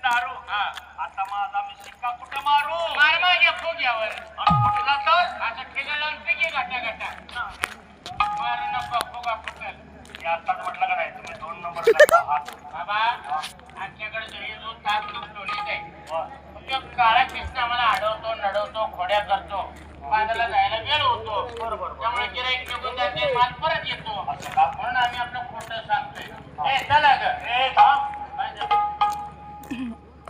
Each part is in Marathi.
दारू आता माझा मी शिक्का कुठं मारू मार माझ्या फुग्यावर कुठला तर आता ठेला लावून पिके गाठा गाठा मार नको फुगा फुटल मी आताच म्हटलं का नाही तुम्ही 2 नंबर करता आहात बाबा आमच्याकडे जरी 2 तास तूप टोलीत आहे तो काळा किस्सा आम्हाला अडवतो नडवतो खोड्या करतो बाजारला जायला वेळ होतो बरोबर त्यामुळे गिराईक निघून जाते माल परत येतो असं का? म्हणून आम्ही आपलं खोटं सांगतोय ए चला ग ए थांब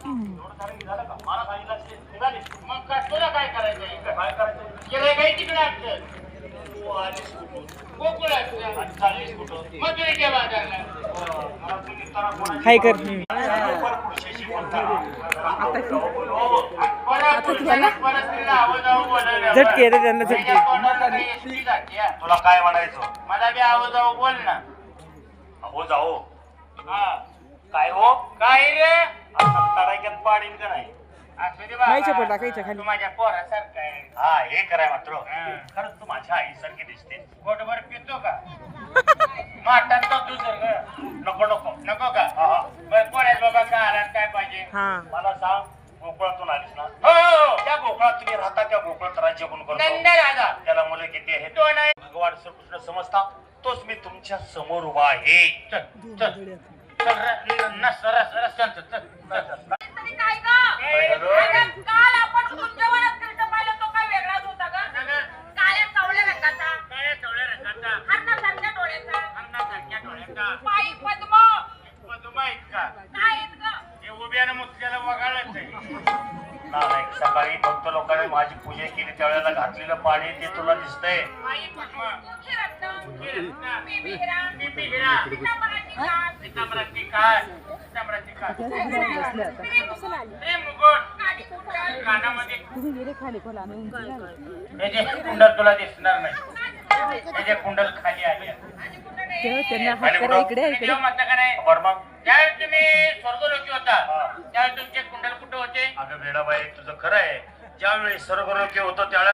एवढं झालं का मला सांगितलं निघाली मग का तुला काय करायचंय काय करायचं गिराईक आहे तिकडे असतं तू आलीस कुठून गोकुळ असतं आणि चाललीस कुठून मजुरीच्या बाजारला मला तुम्ही तर कोणाची हाय कर. बरोबर पुढच्याशी बोलता. झटके रे त्यांना झटके. तुला काय म्हणायचं मला बी आवाज जाऊ बोल ना हो जाओ हा काय हो काय रे आता तडाख्यात पाडीन का नाही असू दे बाबा. नाही चपट टाकायच्या खाली. तू माझ्या पोरासारखा आहे हा हे कराय मात्र हा. खरंच तू माझ्या आईसारखी दिसते पोटभर पितो का माठात तो दुसरं ग नको नको नको का हा, हा. बरं पोळ्यात बाबा काय आला काय पाहिजे हा मला सांग गोकुळातून आलीस ना हो हो त्या गोकुळात तुम्ही राहता त्या गोकुळात राज्य कोण करतो नंद राजा त्याला मुलं किती आहेत तो नाही भगवान श्रीकृष्ण समजता तोच मी तुमच्या समोर उभा आहे चल चल चल रे नस रस रस चल चल चल तरी काय ग? अगं, काल आपण कुंजवनात कृष्ण पाहिलं तो काय वेगळाच होता ग? काळ्या सावळ्या रंगाचा, काय चवळ्या रंगाचा हरणासारख्या डोळ्याचा, अन्नासारख्या डोळ्याचा पायी पद्म, पदुमा इतका काय आहेत ग? हे उभ्यानं मुतल्याला वगाळच आहे नाही सकाळी भक्त लोकांनी माझी पूजा केली त्यावेळेला घातलेलं पाणी ते तुला दिसतंय पायी पद्मा मुखी रत्न, हे रत्ना बिबी हिरा, बिबी हिरा पितांबराची कास, पितांबराची कास पितांबराची कास श्रीमुकुट, हे मुकुट काडीकुंडल, कानामध्ये खाली खोला हे जे कुंडल तुला दिसणार नाही हे जे कुंडल खाली आली आहे. आणि कुठं नाही. त्यांना हात करा, इकडे तुम्ही जेव्हा म्हणता का नाही बरं मग त्यावेळी तुम्ही स्वर्गलोकी होता हा. त्यावेळी तुमचे कुंडल कुठे होते अगं वेडाबाई तुझं खरं आहे ज्यावेळी सर्वरोग्य होतं त्यावेळेला